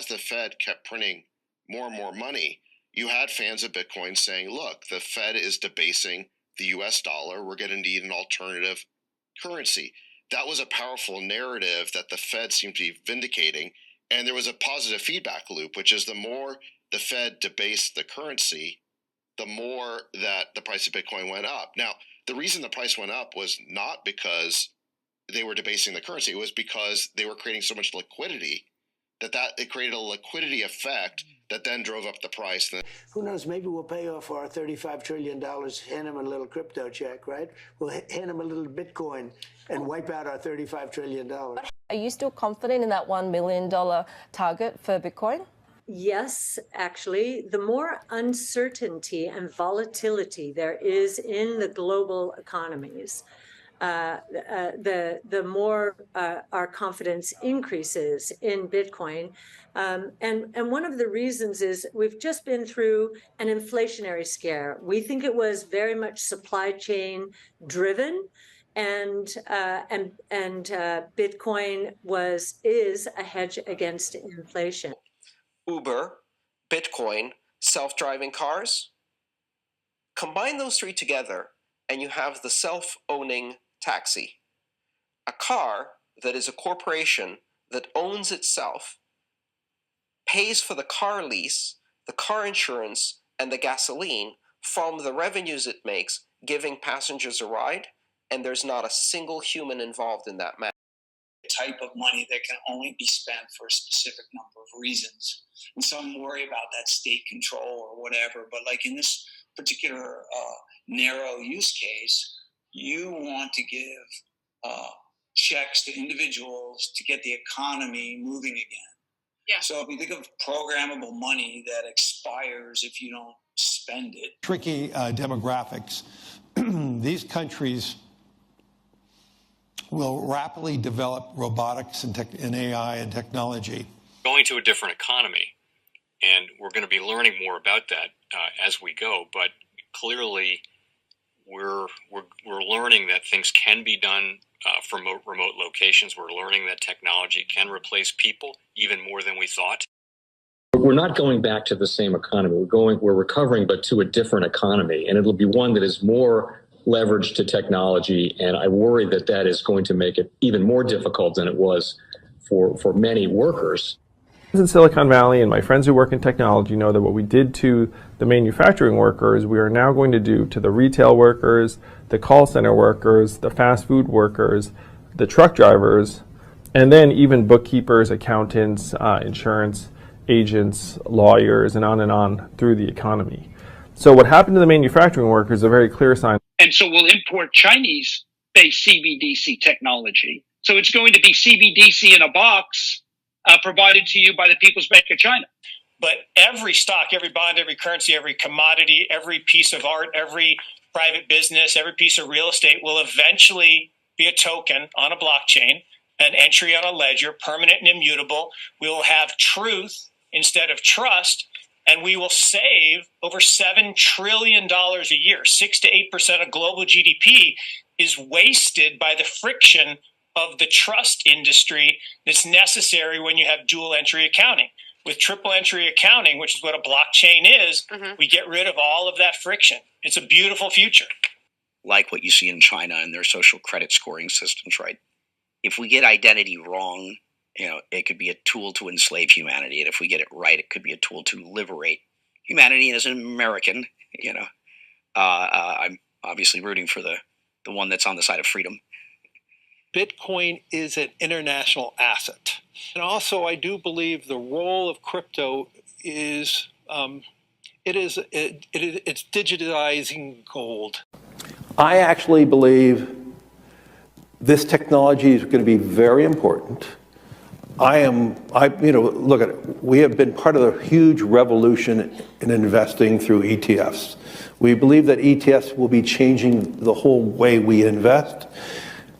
as the Fed kept printing more and more money, you had fans of Bitcoin saying, look, the Fed is debasing the US dollar. We're going to need an alternative currency. That was a powerful narrative that the Fed seemed to be vindicating. And there was a positive feedback loop, which is the more the Fed debased the currency, the more that the price of Bitcoin went up. Now, the reason the price went up was not because they were debasing the currency. It was because they were creating so much liquidity that it created a liquidity effect that then drove up the price. Who knows, maybe we'll pay off our $35 trillion, hand them a little crypto check, right? We'll hand them a little Bitcoin and wipe out our $35 trillion. Are you still confident in that $1 million target for Bitcoin? Yes, actually, the more uncertainty and volatility there is in the global economies, the more our confidence increases in Bitcoin. And one of the reasons is we've just been through an inflationary scare. We think it was very much supply chain driven, and Bitcoin is a hedge against inflation. Uber, Bitcoin, self-driving cars. Combine those three together and you have the self-owning taxi. A car that is a corporation that owns itself, pays for the car lease, the car insurance, and the gasoline from the revenues it makes, giving passengers a ride, and there's not a single human involved in that matter. Type of money that can only be spent for a specific number of reasons. And some worry about that state control or whatever, but like in this particular narrow use case, you want to give checks to individuals to get the economy moving again. Yeah. So if you think of programmable money that expires if you don't spend it. Tricky demographics. These countries will rapidly develop robotics and AI and technology. Going to a different economy, and we're going to be learning more about that as we go. But clearly, we're learning that things can be done from remote locations. We're learning that technology can replace people even more than we thought. We're not going back to the same economy. We're recovering, but to a different economy, and it'll be one that is more leveraged to technology. And I worry that that is going to make it even more difficult than it was for many workers. In Silicon Valley, and my friends who work in technology know that what we did to the manufacturing workers, we are now going to do to the retail workers, the call center workers, the fast food workers, the truck drivers, and then even bookkeepers, accountants, insurance agents, lawyers, and on through the economy. So what happened to the manufacturing workers is a very clear sign. And so we'll import Chinese-based CBDC technology. So it's going to be CBDC in a box provided to you by the People's Bank of China. But every stock, every bond, every currency, every commodity, every piece of art, every private business, every piece of real estate will eventually be a token on a blockchain, an entry on a ledger, permanent and immutable. We will have truth instead of trust, and we will save over $7 trillion a year. 6 to 8% of global GDP is wasted by the friction of the trust industry that's necessary when you have dual entry accounting. With triple entry accounting, which is what a blockchain is, we get rid of all of that friction. It's a beautiful future. Like what you see in China and their social credit scoring systems, right? If we get identity wrong, it could be a tool to enslave humanity. And if we get it right, it could be a tool to liberate humanity. And as an American, I'm obviously rooting for the one that's on the side of freedom. Bitcoin is an international asset. And also, I do believe the role of crypto is, it's digitizing gold. I actually believe this technology is going to be very important. Look at it. We have been part of a huge revolution in investing through ETFs. We believe that ETFs will be changing the whole way we invest.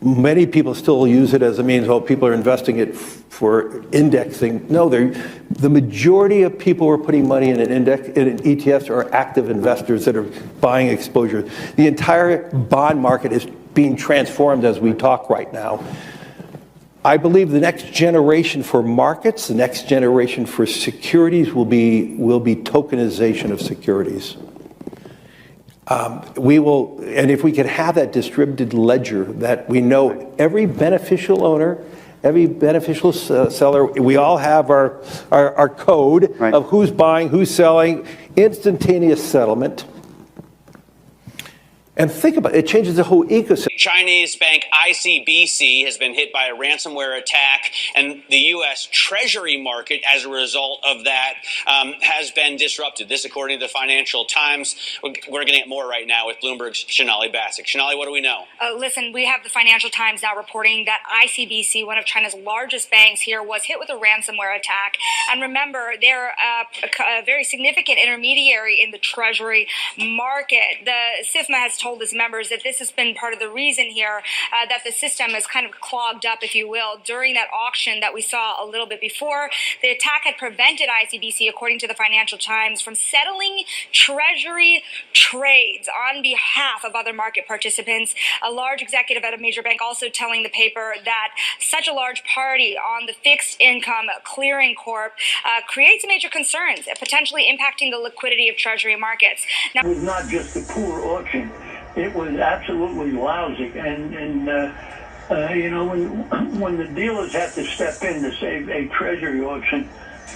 Many people still use it as a means, people are investing it for indexing. No, the majority of people who are putting money in in ETFs are active investors that are buying exposure. The entire bond market is being transformed as we talk right now. I believe the next generation for markets, the next generation for securities will be tokenization of securities. We will, and if we could have that distributed ledger that we know every beneficial owner, every beneficial seller, we all have our code of who's buying, who's selling, instantaneous settlement. And think about it, it changes the whole ecosystem. Chinese bank ICBC has been hit by a ransomware attack, and the U.S. Treasury market, as a result of that, has been disrupted. This, according to the Financial Times. We're getting it more right now with Bloomberg's Shonali Bassick. Shonali, what do we know? Listen, we have the Financial Times now reporting that ICBC, one of China's largest banks here, was hit with a ransomware attack. And remember, they're a very significant intermediary in the Treasury market. The SIFMA has told its members that this has been part of the reason here that the system is kind of clogged up, if you will, during that auction that we saw a little bit before. The attack had prevented ICBC, according to the Financial Times, from settling Treasury trades on behalf of other market participants. A large executive at a major bank also telling the paper that such a large party on the fixed income clearing corp creates major concerns, potentially impacting the liquidity of Treasury markets. Now, it was not just a poor auction. It was absolutely lousy, and you know, when the dealers have to step in to save a treasury auction,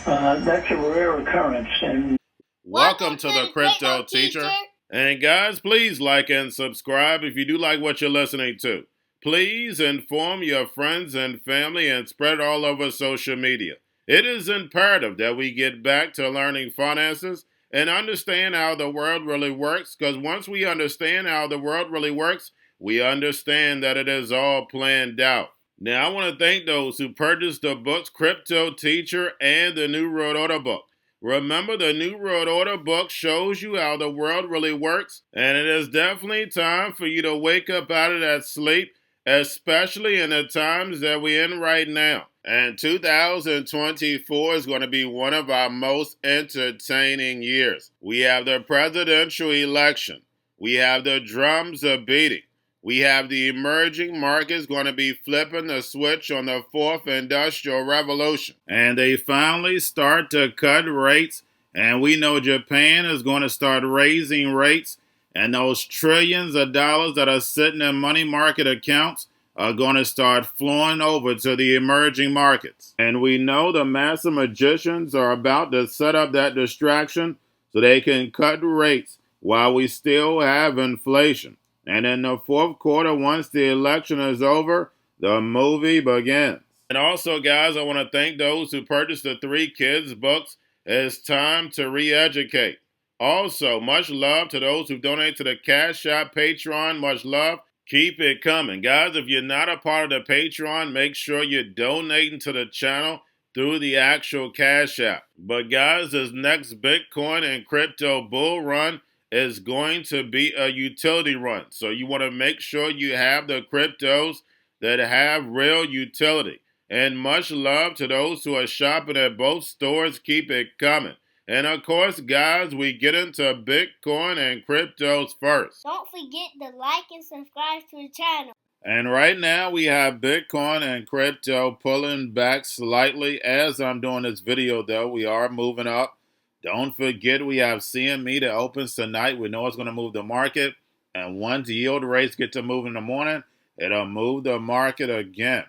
that's a rare occurrence. And welcome to the Crypto Teacher. And guys, please like and subscribe if you do like what you're listening to. Please inform your friends and family and spread it all over social media. It is imperative that we get back to learning finances and understand how the world really works, because once we understand how the world really works, we understand that it is all planned out. Now, I want to thank those who purchased the books Cryptoteacher and the New World Order book. Remember, the New World Order book shows you how the world really works, and it is definitely time for you to wake up out of that sleep, especially in the times that we're in right now. And 2024 is going to be one of our most entertaining years. We have the presidential election. We have the drums are beating. We have the emerging markets going to be flipping the switch on the fourth industrial revolution. And they finally start to cut rates. And we know Japan is going to start raising rates. And those trillions of dollars that are sitting in money market accounts are going to start flowing over to the emerging markets. And we know the master magicians are about to set up that distraction so they can cut rates while we still have inflation. And in the fourth quarter, once the election is over, the movie begins. And also, guys, I want to thank those who purchased the 3 Kids books. It's time to re-educate. Also, much love to those who donate to the Cash App, Patreon. Much love. Keep it coming. Guys, if you're not a part of the Patreon, make sure you're donating to the channel through the actual Cash App. But guys, this next Bitcoin and crypto bull run is going to be a utility run. So you want to make sure you have the cryptos that have real utility. And much love to those who are shopping at both stores. Keep it coming. And of course, guys, we get into Bitcoin and cryptos first. Don't forget to like and subscribe to the channel. And right now we have Bitcoin and crypto pulling back slightly. As I'm doing this video, though, we are moving up. Don't forget we have CME that opens tonight. We know it's going to move the market. And once yield rates get to move in the morning, it'll move the market again.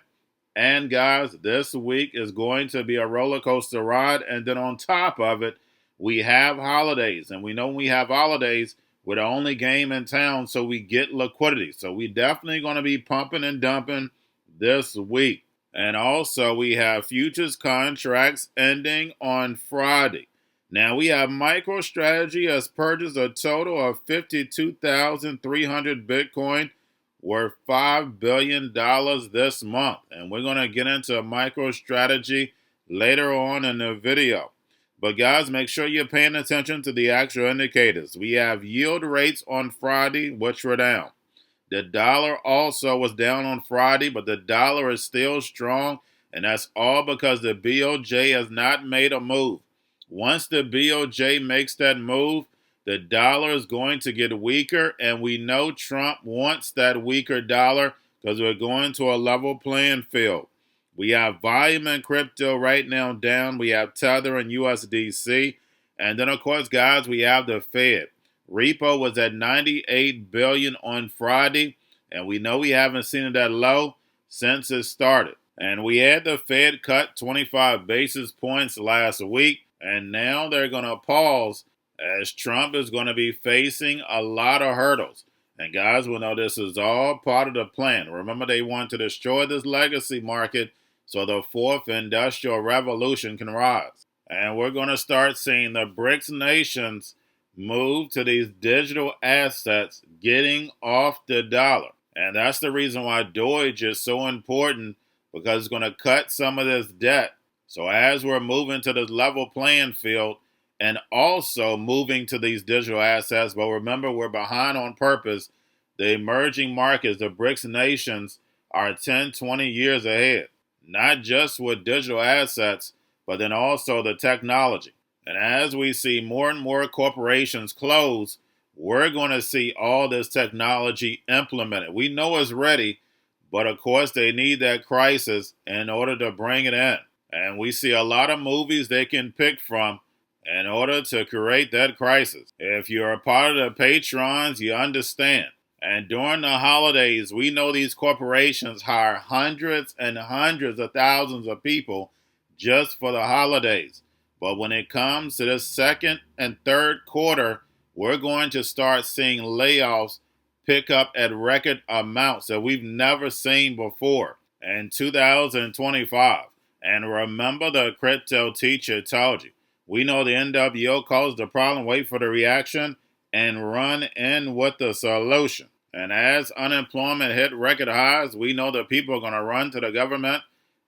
And guys, this week is going to be a roller coaster ride. And then on top of it, we have holidays. And we know when we have holidays, we're the only game in town, so we get liquidity. So we definitely going to be pumping and dumping this week. And also, we have futures contracts ending on Friday. Now, we have Microstrategy has purchased a total of 52,300 Bitcoin worth $5 billion this month. And we're going to get into Microstrategy later on in the video. But guys, make sure you're paying attention to the actual indicators. We have yield rates on Friday, which were down. The dollar also was down on Friday, but the dollar is still strong. And that's all because the BOJ has not made a move. Once the BOJ makes that move, the dollar is going to get weaker. And we know Trump wants that weaker dollar because we're going to a level playing field. We have volume in crypto right now down. We have Tether and USDC. And then, of course, guys, we have the Fed. Repo was at 98 billion on Friday, and we know we haven't seen it that low since it started. And we had the Fed cut 25 basis points last week, and now they're going to pause as Trump is going to be facing a lot of hurdles. And guys, we know this is all part of the plan. Remember, they want to destroy this legacy market so the fourth industrial revolution can rise. And we're going to start seeing the BRICS nations move to these digital assets, getting off the dollar. And that's the reason why Doge is so important, because it's going to cut some of this debt. So as we're moving to this level playing field and also moving to these digital assets, but remember, we're behind on purpose. The emerging markets, the BRICS nations, are 10, 20 years ahead, not just with digital assets, but then also the technology. And as we see more and more corporations close, we're going to see all this technology implemented. We know it's ready, but of course they need that crisis in order to bring it in. And we see a lot of movies they can pick from in order to create that crisis. If you're a part of the patrons, you understand. And during the holidays, we know these corporations hire hundreds and hundreds of thousands of people just for the holidays. But when it comes to the second and third quarter, we're going to start seeing layoffs pick up at record amounts that we've never seen before in 2025. And remember, the crypto teacher told you, we know the NWO caused the problem, wait for the reaction, and run in with the solution. And as unemployment hit record highs, we know that people are going to run to the government,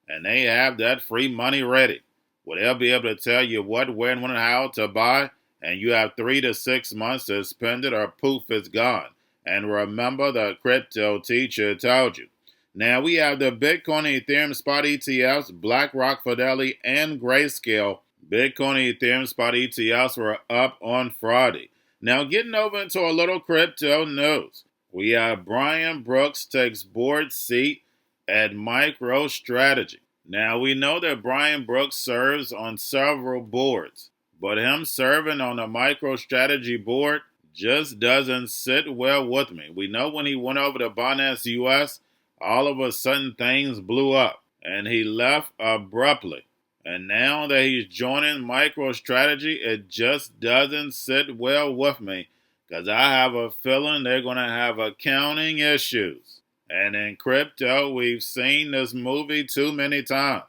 and they have that free money ready. Well, they'll be able to tell you what, when, when, and how to buy, and you have 3 to 6 months to spend it, or poof, it's gone. And remember, the crypto teacher told you. Now we have the Bitcoin and Ethereum spot ETFs, BlackRock, Fidelity, and Grayscale. Bitcoin and Ethereum spot ETFs were up on Friday. Now getting over into a little crypto news. We have Brian Brooks takes board seat at Microstrategy. Now we know that Brian Brooks serves on several boards, but him serving on the Microstrategy board just doesn't sit well with me. We know when he went over to Binance US, all of a sudden things blew up and he left abruptly. And now that he's joining MicroStrategy, it just doesn't sit well with me, because I have a feeling they're going to have accounting issues. And in crypto, we've seen this movie too many times.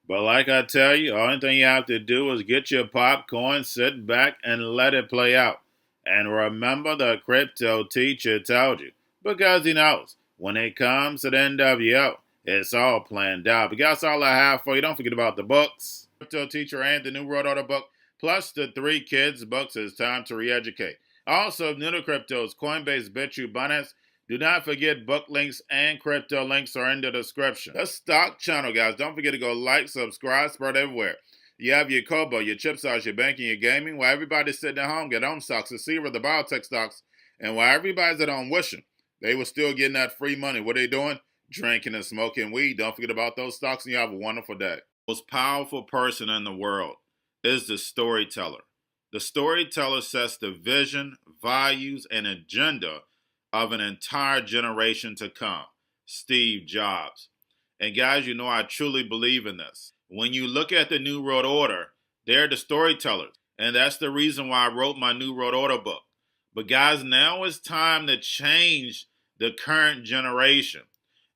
But like I tell you, the only thing you have to do is get your popcorn, sit back, and let it play out. And remember, the crypto teacher told you, because he knows when it comes to the NWO, it's all planned out. But that's all I have for you. Don't forget about the books, Crypto Teacher and the New World Order book, plus the 3 kids books. It's time to re-educate. Also, new to cryptos, Coinbase, Bitrue, Binance. Do not forget book links and crypto links are in the description. The stock channel, guys. Don't forget to go like, subscribe, spread everywhere. You have your Kobo, your chip stocks, your banking, your gaming. While everybody's sitting at home, get home stocks, the Seaver, the biotech stocks. And while everybody's at home wishing they were still getting that free money, what are they doing? Drinking and smoking weed. Don't forget about those stocks, and you have a wonderful day. The most powerful person in the world is the storyteller. The storyteller sets the vision, values, and agenda of an entire generation to come. Steve Jobs. And guys, you know I truly believe in this. When you look at the New World Order, they're the storytellers. And that's the reason why I wrote my New World Order book. But guys, now it's time to change the current generation.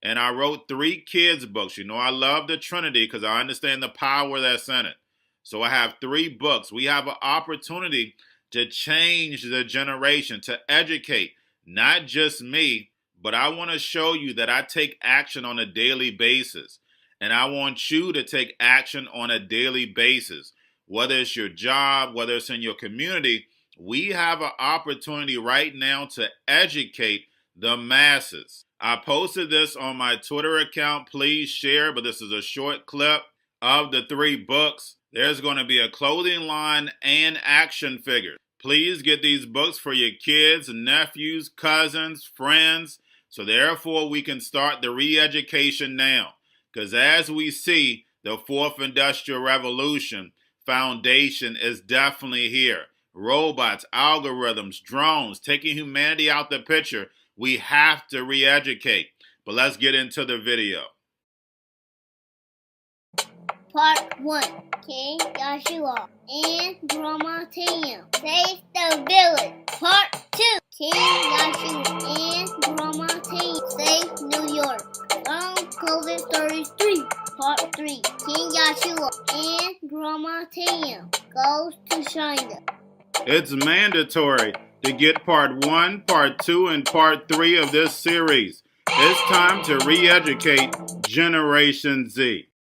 And I wrote 3 kids books. You know, I love the Trinity because I understand the power that's in it. So I have 3 books. We have an opportunity to change the generation, to educate, not just me, but I want to show you that I take action on a daily basis. And I want you to take action on a daily basis. Whether it's your job, whether it's in your community, we have an opportunity right now to educate the masses. I posted this on my Twitter account. Please share, but this is a short clip of the 3 books. There's going to be a clothing line and action figures. Please get these books for your kids, nephews, cousins, friends, so therefore we can start the re-education now. Because as we see, the fourth industrial revolution foundation is definitely here. Robots, algorithms, drones, taking humanity out the picture. We have to re-educate. But let's get into the video. Part 1. King Joshua and Grandma Tam save the village. Part 2. King Joshua and Grandma Tam save New York from COVID-33. Part 3. King Joshua and Grandma Tam goes to China. It's mandatory to get part 1, part 2, and part 3 of this series. It's time to re-educate Generation Z.